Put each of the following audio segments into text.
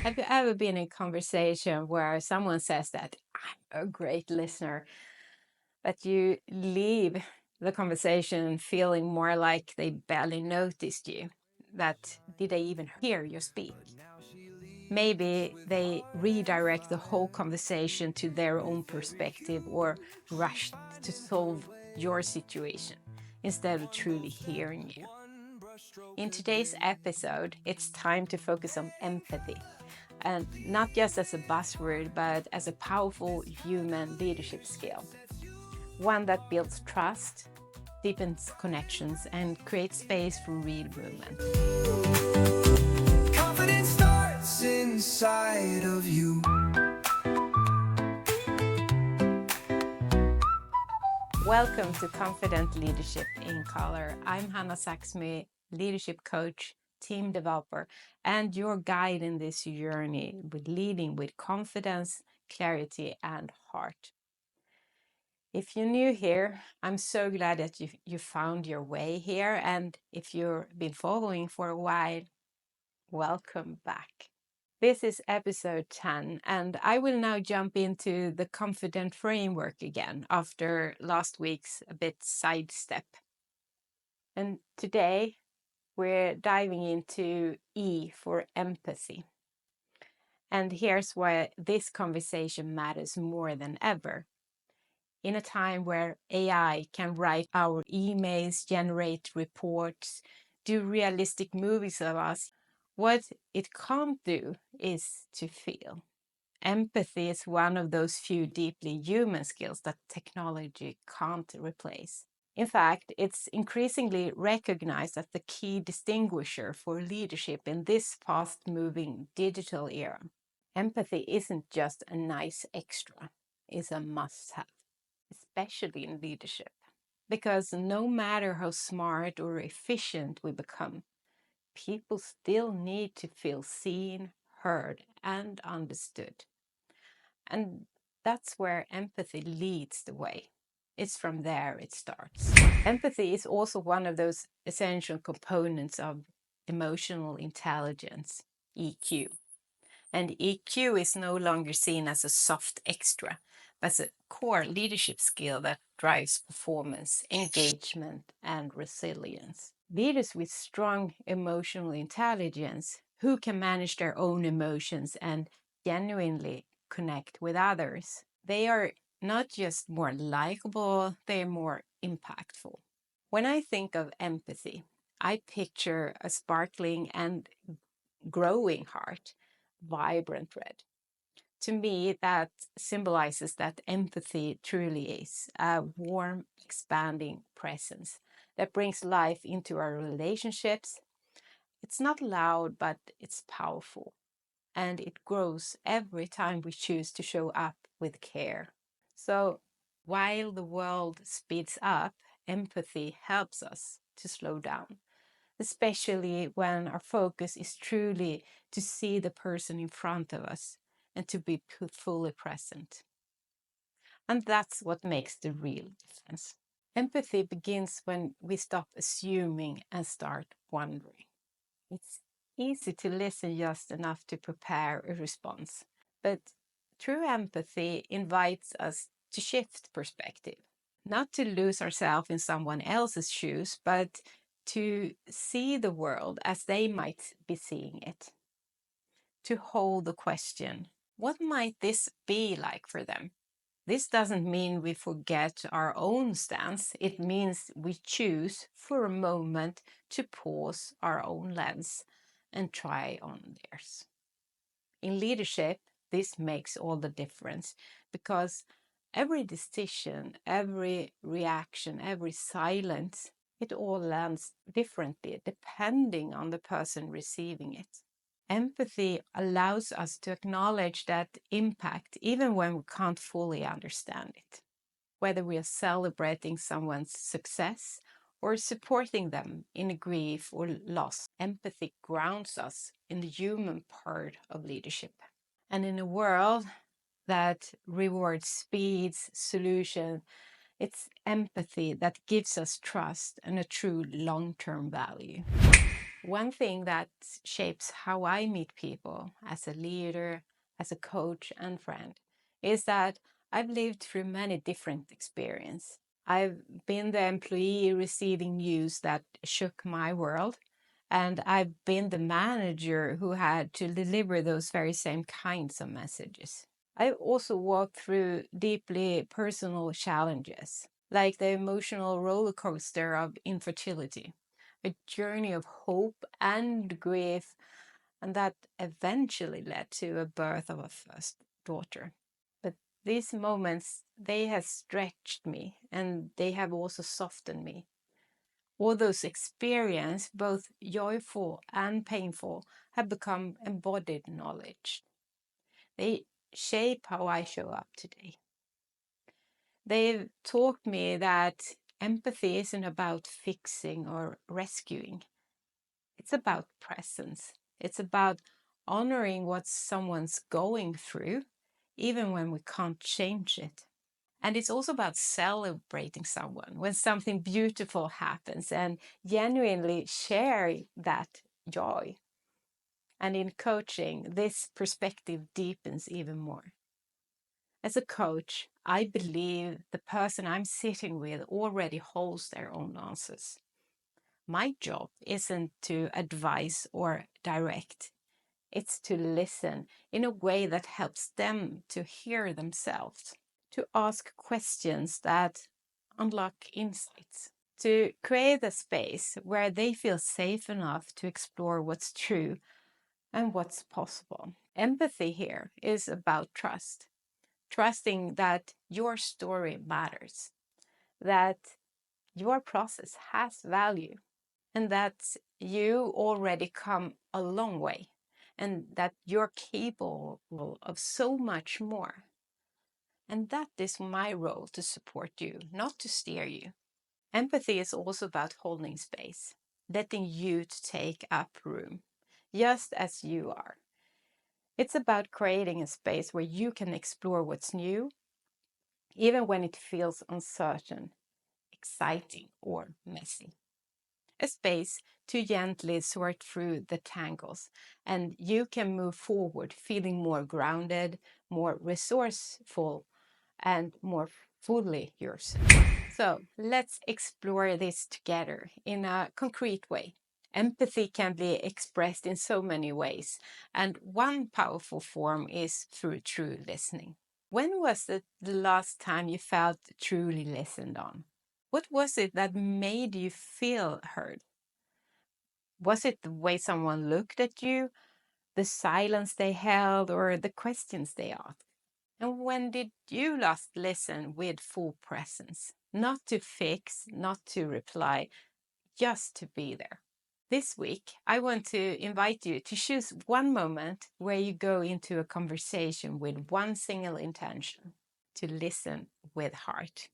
Have you ever been in a conversation where someone says that I'm a great listener, but you leave the conversation feeling more like they barely noticed you? That did they even hear you speak? Maybe they redirect the whole conversation to their own perspective or rush to solve your situation instead of truly hearing you. In today's episode, it's time to focus on empathy, and not just as a buzzword, but as a powerful human leadership skill. One that builds trust, deepens connections, and creates space for real movement. Confidence starts inside of you. Welcome to Confident Leadership in Color. I'm Hannah Saxmy, leadership coach, team developer, and your guide in this journey with leading with confidence, clarity, and heart. If you're new here, I'm so glad that you found your way here. And if you've been following for a while, welcome back. This is episode 10, and I will now jump into the confident framework again after last week's a bit sidestep. And today we're diving into E for empathy. And here's why this conversation matters more than ever. In a time where AI can write our emails, generate reports, do realistic movies of us, what it can't do is to feel. Empathy is one of those few deeply human skills that technology can't replace. In fact, it's increasingly recognized as the key distinguisher for leadership in this fast-moving digital era. Empathy isn't just a nice extra, it's a must-have, especially in leadership. Because no matter how smart or efficient we become, people still need to feel seen, heard, and understood. And that's where empathy leads the way. It's from there it starts. Empathy is also one of those essential components of emotional intelligence, EQ. And EQ is no longer seen as a soft extra, but as a core leadership skill that drives performance, engagement, and resilience. Leaders with strong emotional intelligence who can manage their own emotions and genuinely connect with others, they are not just more likable, they're more impactful. When I think of empathy, I picture a sparkling and growing heart, vibrant red. To me, that symbolizes that empathy truly is a warm, expanding presence that brings life into our relationships. It's not loud, but it's powerful. And it grows every time we choose to show up with care. So while the world speeds up, empathy helps us to slow down, especially when our focus is truly to see the person in front of us and to be fully present. And that's what makes the real difference. Empathy begins when we stop assuming and start wondering. It's easy to listen just enough to prepare a response, but true empathy invites us to shift perspective, not to lose ourselves in someone else's shoes, but to see the world as they might be seeing it, to hold the question, what might this be like for them? This doesn't mean we forget our own stance. It means we choose for a moment to pause our own lens and try on theirs. In leadership, this makes all the difference because every decision, every reaction, every silence, it all lands differently depending on the person receiving it. Empathy allows us to acknowledge that impact even when we can't fully understand it. Whether we are celebrating someone's success or supporting them in grief or loss, empathy grounds us in the human part of leadership. And in a world that rewards speeds, solution, it's empathy that gives us trust and a true long-term value. One thing that shapes how I meet people as a leader, as a coach, and friend is that I've lived through many different experiences. I've been the employee receiving news that shook my world, and I've been the manager who had to deliver those very same kinds of messages. I've also walked through deeply personal challenges, like the emotional roller coaster of infertility, a journey of hope and grief, and that eventually led to a birth of a first daughter. But these moments, they have stretched me and they have also softened me. All those experiences, both joyful and painful, have become embodied knowledge. They shape how I show up today. They've taught me that empathy isn't about fixing or rescuing. It's about presence. It's about honoring what someone's going through, even when we can't change it. And it's also about celebrating someone when something beautiful happens and genuinely share that joy. And in coaching, this perspective deepens even more. As a coach, I believe the person I'm sitting with already holds their own answers. My job isn't to advise or direct, it's to listen in a way that helps them to hear themselves, to ask questions that unlock insights, to create a space where they feel safe enough to explore what's true and what's possible. Empathy here is about trust, trusting that your story matters, that your process has value, and that you already come a long way, and that you're capable of so much more. And that is my role, to support you, not to steer you. Empathy is also about holding space, letting you to take up room, just as you are. It's about creating a space where you can explore what's new, even when it feels uncertain, exciting, or messy. A space to gently sort through the tangles, and you can move forward feeling more grounded, more resourceful, and more fully yourself. So let's explore this together in a concrete way. Empathy can be expressed in so many ways, and one powerful form is through true listening. When was it the last time you felt truly listened on? What was it that made you feel heard? Was it the way someone looked at you, the silence they held, or the questions they asked? And when did you last listen with full presence? Not to fix, not to reply, just to be there. This week, I want to invite you to choose one moment where you go into a conversation with one single intention: to listen with heart.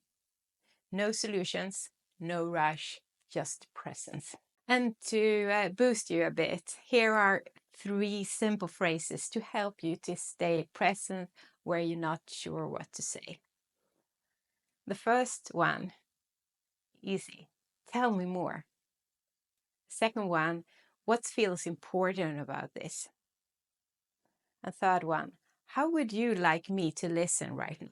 No solutions, no rush, just presence. And to boost you a bit, here are three simple phrases to help you to stay present where you're not sure what to say. The first one, easy. Tell me more. Second one, what feels important about this? And third one, how would you like me to listen right now?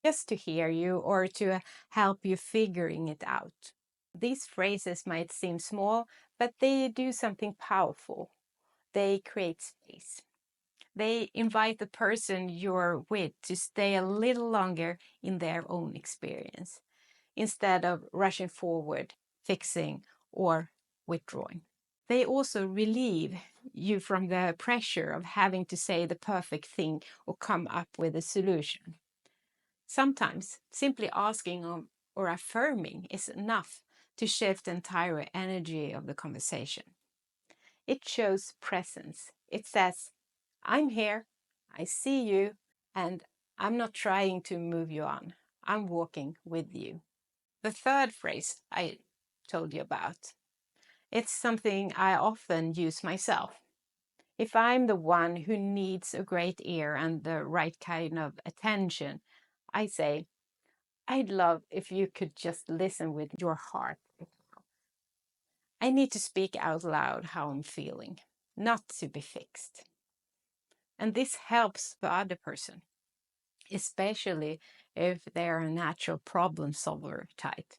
Just to hear you or to help you figuring it out. These phrases might seem small, but they do something powerful. They create space. They invite the person you're with to stay a little longer in their own experience instead of rushing forward, fixing, or withdrawing. They also relieve you from the pressure of having to say the perfect thing or come up with a solution. Sometimes simply asking or affirming is enough to shift the entire energy of the conversation. It shows presence. It says, I'm here, I see you, and I'm not trying to move you on. I'm walking with you. The third phrase I told you about, it's something I often use myself. If I'm the one who needs a great ear and the right kind of attention, I say, I'd love if you could just listen with your heart. I need to speak out loud how I'm feeling, not to be fixed. And this helps the other person, especially if they're a natural problem solver type,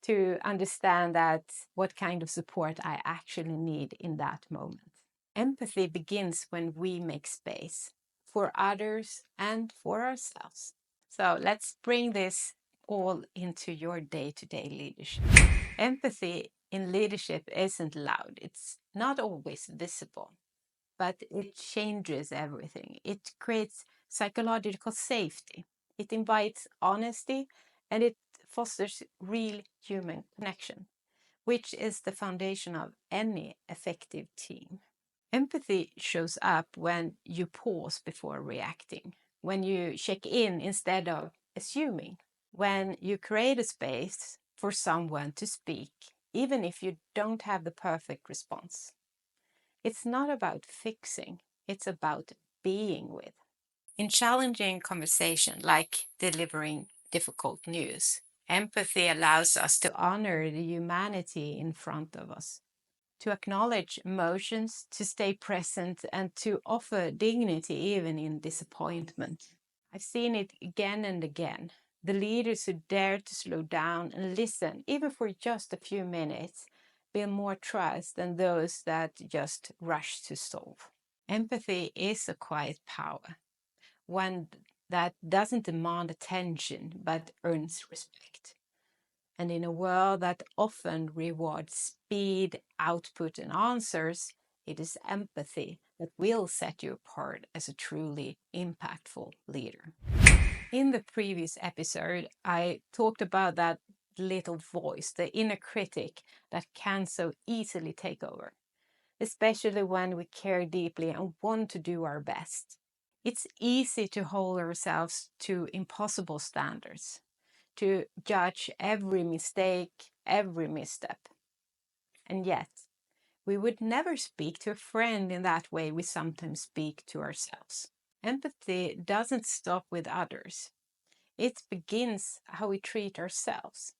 to understand that what kind of support I actually need in that moment. Empathy begins when we make space for others and for ourselves. So let's bring this all into your day-to-day leadership. Empathy in leadership isn't loud. It's not always visible, but it changes everything. It creates psychological safety. It invites honesty and it fosters real human connection, which is the foundation of any effective team. Empathy shows up when you pause before reacting, when you check in instead of assuming, when you create a space for someone to speak, even if you don't have the perfect response. It's not about fixing, it's about being with. In challenging conversation, like delivering difficult news, empathy allows us to honor the humanity in front of us, to acknowledge emotions, to stay present, and to offer dignity even in disappointment. I've seen it again and again. The leaders who dare to slow down and listen, even for just a few minutes, build more trust than those that just rush to solve. Empathy is a quiet power, one that doesn't demand attention but earns respect. And in a world that often rewards speed, output, and answers, it is empathy that will set you apart as a truly impactful leader. In the previous episode, I talked about that little voice, the inner critic that can so easily take over, especially when we care deeply and want to do our best. It's easy to hold ourselves to impossible standards, to judge every mistake, every misstep. And yet, we would never speak to a friend in that way we sometimes speak to ourselves. Empathy doesn't stop with others. It begins how we treat ourselves.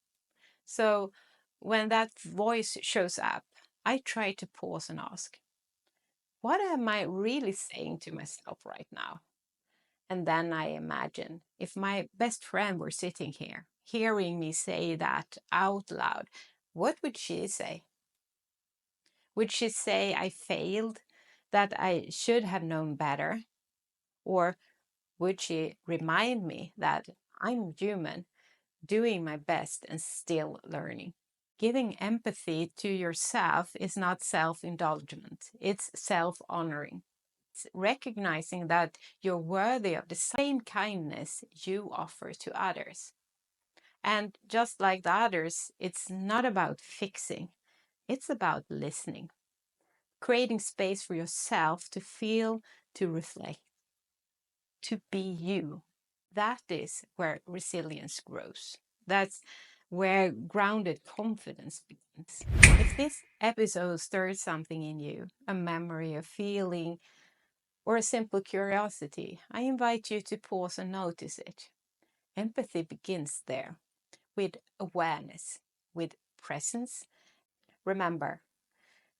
So when that voice shows up, I try to pause and ask, what am I really saying to myself right now? And then I imagine if my best friend were sitting here, hearing me say that out loud, what would she say? Would she say I failed, that I should have known better? Or would she remind me that I'm human, doing my best and still learning? Giving empathy to yourself is not self-indulgence, it's self-honoring. It's recognizing that you're worthy of the same kindness you offer to others. And just like the others, it's not about fixing, it's about listening, creating space for yourself to feel, to reflect, to be you. That is where resilience grows. That's where grounded confidence begins. If this episode stirs something in you, a memory, a feeling, or a simple curiosity, I invite you to pause and notice it. Empathy begins there, with awareness, with presence. Remember,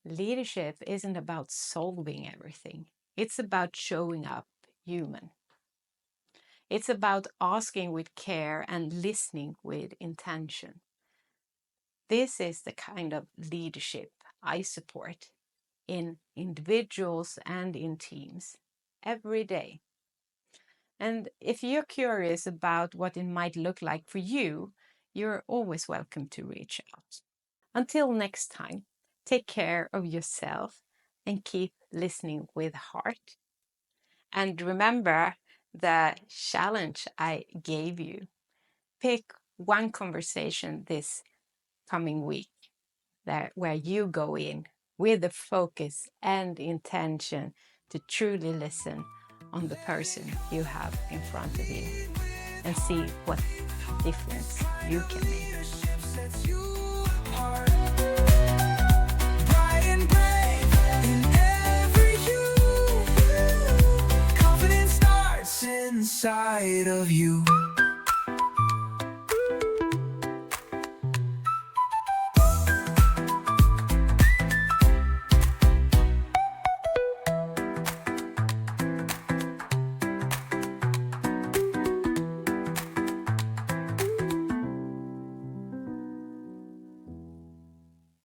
leadership isn't about solving everything. It's about showing up human. It's about asking with care and listening with intention. This is the kind of leadership I support in individuals and in teams every day. And if you're curious about what it might look like for you, you're always welcome to reach out. Until next time, take care of yourself and keep listening with heart. And remember the challenge I gave you. Pick one conversation this coming week where you go in with the focus and intention to truly listen on the person you have in front of you and see what difference you can make. Inside of you.